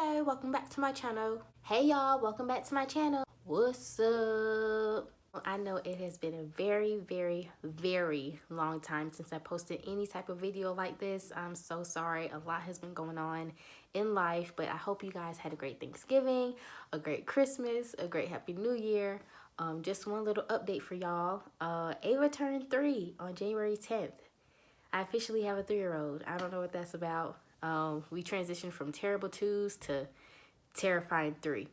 Hey, welcome back to my channel. Hey y'all, welcome back to my channel. What's up? I know it has been a very long time since I posted any type of video like this. I'm so sorry. A lot has been going on in life, but I hope you guys had a great Thanksgiving, a great Christmas, a great Happy New Year. Just one little update for y'all. Ava turned 3 on January 10th. I officially have a 3-year-old. I don't know what that's about. We transitioned from terrible 2s to terrifying 3.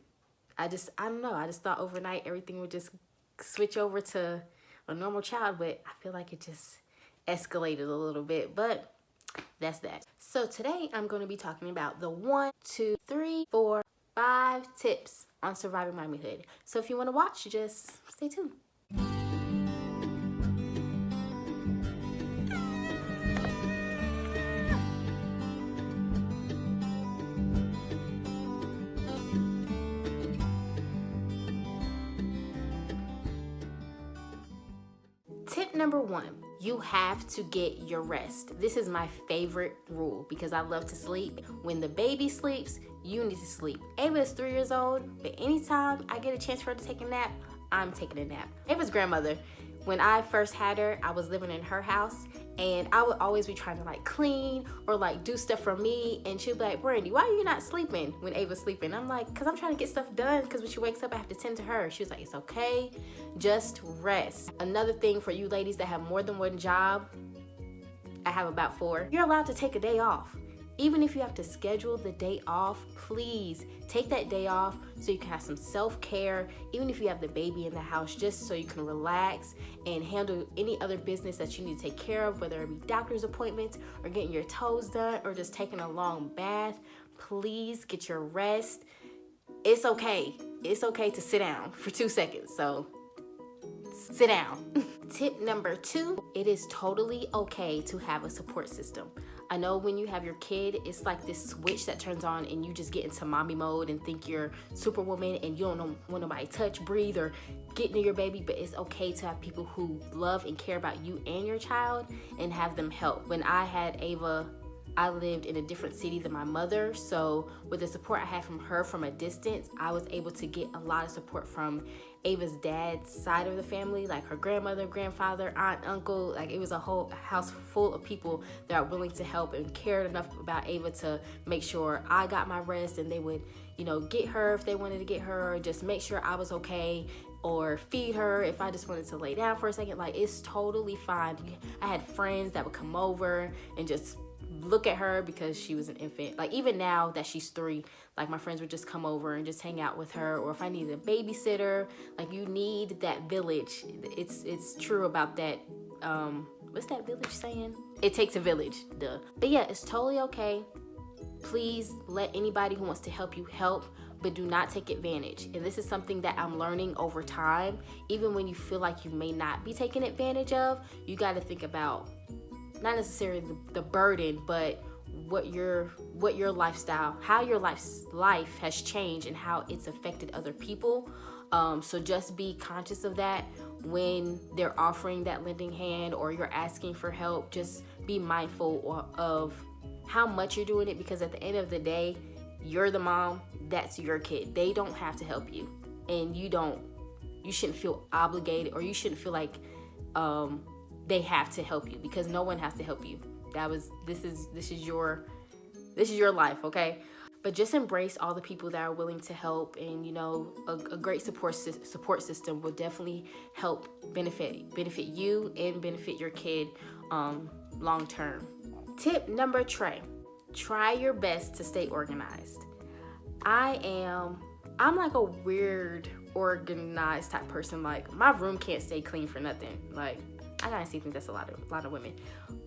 I don't know. I just thought overnight everything would just switch over to a normal child, but I feel like it just escalated a little bit, but that's that. So today I'm going to be talking about the 1, 2, 3, 4, 5 tips on surviving mommyhood. So if you want to watch, just stay tuned. Tip number 1, you have to get your rest. This is my favorite rule because I love to sleep. When the baby sleeps, you need to sleep. Ava is 3 years old, but anytime I get a chance for her to take a nap, I'm taking a nap. Ava's grandmother, when I first had her, I was living in her house and I would always be trying to like clean or like do stuff for me, and she'd be like, Brandy, why are you not sleeping when Ava's sleeping? I'm like, because I'm trying to get stuff done, because when she wakes up I have to tend to her. She was like, it's okay, just rest. Another thing for you ladies that have more than one job, I have about 4, you're allowed to take a day off. Even if you have to schedule the day off, please take that day off so you can have some self-care. Even if you have the baby in the house, just so you can relax and handle any other business that you need to take care of, whether it be doctor's appointments or getting your toes done or just taking a long bath. Please get your rest. It's okay. It's okay to sit down for 2 seconds. So sit down. Tip number 2, it is totally okay to have a support system. I know when you have your kid, it's like this switch that turns on and you just get into mommy mode and think you're superwoman and you don't want nobody to touch, breathe, or get near your baby, but it's okay to have people who love and care about you and your child and have them help. When I had Ava, I lived in a different city than my mother, so with the support I had from her from a distance, I was able to get a lot of support from Ava's dad's side of the family, like her grandmother, grandfather, aunt, uncle. Like it was a whole house full of people that are willing to help and cared enough about Ava to make sure I got my rest, and they would, you know, get her if they wanted to get her, or just make sure I was okay, or feed her if I just wanted to lay down for a second. Like, it's totally fine. I had friends that would come over and just look at her because she was an infant. Like even now that she's 3, like my friends would just come over and just hang out with her, or if I needed a babysitter. Like, you need that village. It's true about that. What's that village saying? It takes a village, duh. But yeah, it's totally okay. Please let anybody who wants to help you help, but do not take advantage. And this is something that I'm learning over time. Even when you feel like you may not be taken advantage of, you got to think about not necessarily the burden, but what your lifestyle, how your life has changed and how it's affected other people. So just be conscious of that when they're offering that lending hand or you're asking for help. Just be mindful of how much you're doing it, because at the end of the day, you're the mom, that's your kid. They don't have to help you, and you shouldn't feel obligated, or you shouldn't feel like they have to help you, because no one has to help you. This is your life, okay? But just embrace all the people that are willing to help, and you know, a great support system will definitely help benefit you and benefit your kid long term. Tip number 3, try your best to stay organized. I'm like a weird organized type person. Like, my room can't stay clean for nothing. Like, I honestly think that's a lot of women,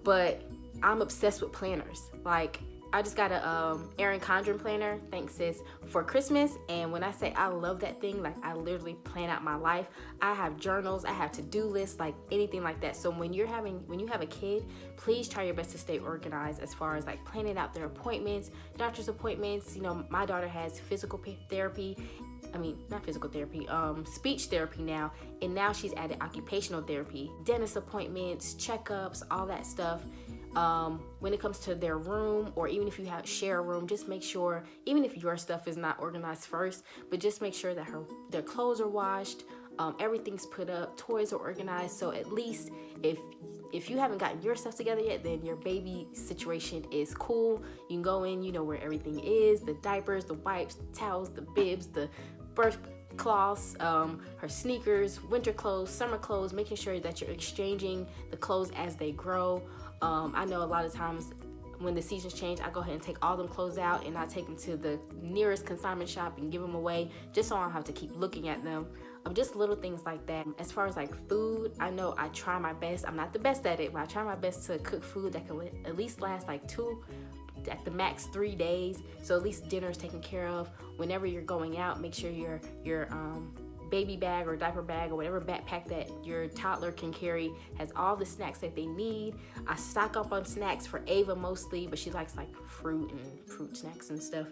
but I'm obsessed with planners. Like, I just got a Erin Condren planner, thanks sis, for Christmas. And when I say I love that thing, like I literally plan out my life. I have journals, I have to-do lists, like anything like that. So when you have a kid, please try your best to stay organized as far as like planning out their appointments, doctor's appointments. You know, my daughter has speech therapy now, and now she's added occupational therapy, dentist appointments, checkups, all that stuff. When it comes to their room, or even if you share a room, just make sure, even if your stuff is not organized first, but just make sure that their clothes are washed, everything's put up, toys are organized. So at least if you haven't gotten your stuff together yet, then your baby situation is cool. You can go in, you know where everything is, the diapers, the wipes, the towels, the bibs, the birth cloths, her sneakers, winter clothes, summer clothes, making sure that you're exchanging the clothes as they grow. I know a lot of times when the seasons change, I go ahead and take all them clothes out and I take them to the nearest consignment shop and give them away, just so I don't have to keep looking at them. Just little things like that. As far as like food, I know I try my best. I'm not the best at it, but I try my best to cook food that can at least last like 2, at the max 3 days. So at least dinner is taken care of. Whenever you're going out, make sure your baby bag or diaper bag or whatever backpack that your toddler can carry has all the snacks that they need. I stock up on snacks for Ava mostly, but she likes like fruit snacks and stuff.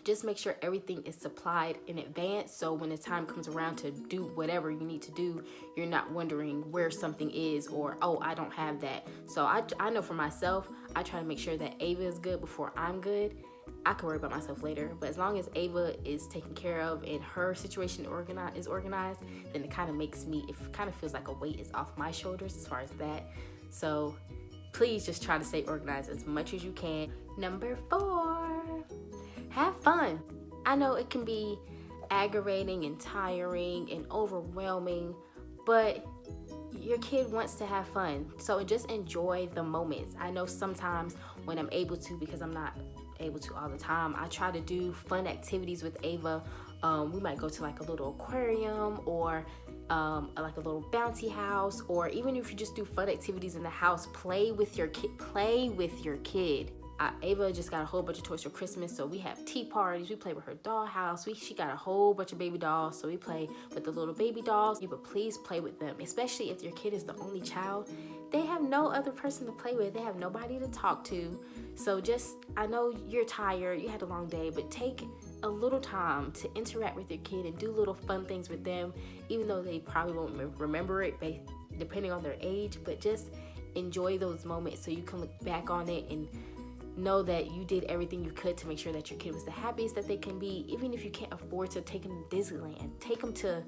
Just make sure everything is supplied in advance, so when the time comes around to do whatever you need to do, you're not wondering where something is, or, oh, I don't have that. So I know for myself, I try to make sure that Ava is good before I'm good. I can worry about myself later, but as long as Ava is taken care of and her situation is organized, then it kind of feels like a weight is off my shoulders as far as that. So please just try to stay organized as much as you can. Number 4, have fun. I know it can be aggravating and tiring and overwhelming, but your kid wants to have fun. So just enjoy the moments. I know sometimes when I'm able to, because I'm not able to all the time, I try to do fun activities with Ava. We might go to like a little aquarium, or like a little bouncy house, or even if you just do fun activities in the house, play with your kid. Ava just got a whole bunch of toys for Christmas, so we have tea parties, we play with her dollhouse, she got a whole bunch of baby dolls, so we play with the little baby dolls. But please play with them, especially if your kid is the only child. They have no other person to play with, they have nobody to talk to. So I know you're tired, you had a long day, but take a little time to interact with your kid and do little fun things with them, even though they probably won't remember it depending on their age. But just enjoy those moments so you can look back on it and know that you did everything you could to make sure that your kid was the happiest that they can be. Even if you can't afford to take them to Disneyland, take them to,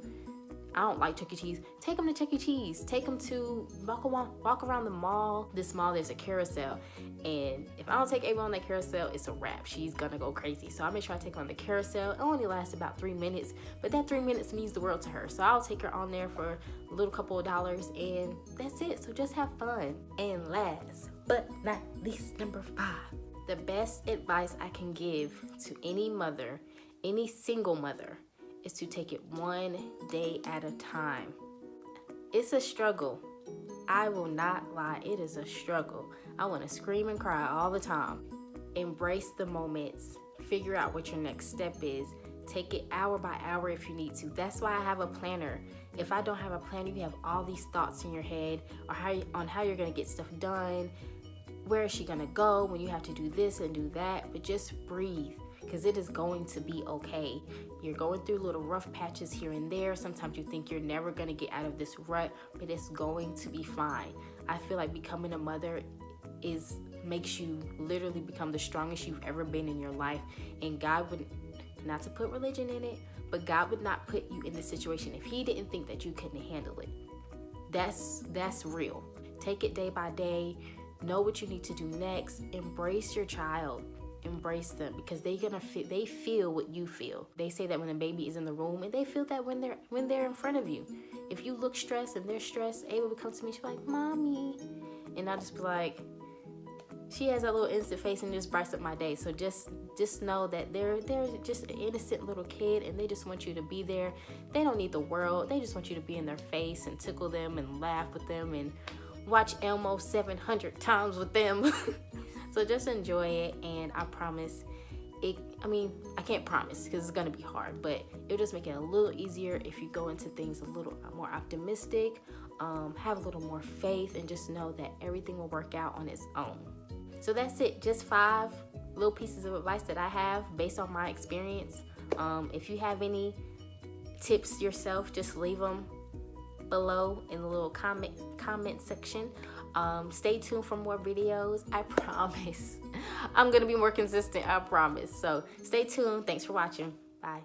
I don't like Chuck E. Cheese, take them to Chuck E. Cheese, take them to walk around the mall. This mall, there's a carousel, and if I don't take Ava on that carousel, it's a wrap. She's gonna go crazy. So I make sure I take her on the carousel. It only lasts about 3 minutes, but that 3 minutes means the world to her. So I'll take her on there for a little couple of dollars, and that's it. So just have fun. And last but not least, number 5, the best advice I can give to any mother, any single mother, is to take it one day at a time. It's a struggle. I will not lie, it is a struggle. I want to scream and cry all the time. Embrace the moments. Figure out what your next step is. Take it hour by hour if you need to. That's why I have a planner. If I don't have a planner, you have all these thoughts in your head on how you're going to get stuff done. Where is she going to go when you have to do this and do that? But just breathe, because it is going to be okay. You're going through little rough patches here and there. Sometimes you think you're never going to get out of this rut, but it's going to be fine. I feel like becoming a mother makes you literally become the strongest you've ever been in your life. And God would, not to put religion in it, but God would not put you in this situation if he didn't think that you couldn't handle it. That's real. Take it day by day. Know what you need to do next. Embrace your child. Embrace them, because they feel what you feel. They say that when the baby is in the room, and they feel that when they're in front of you. If you look stressed and they're stressed, Ava would come to me, she's like, "Mommy," and I'll just be like, she has a little instant face and just brights up my day. So just know that they're just an innocent little kid, and they just want you to be there. They don't need the world. They just want you to be in their face and tickle them and laugh with them and watch Elmo 700 times with them. So just enjoy it, and I promise I can't promise because it's gonna be hard, but it'll just make it a little easier if you go into things a little more optimistic, have a little more faith, and just know that everything will work out on its own. So that's it, just 5 little pieces of advice that I have based on my experience. If you have any tips yourself, just leave them below in the little comment section. Stay tuned for more videos. I promise. I'm going to be more consistent. I promise. So stay tuned. Thanks for watching. Bye.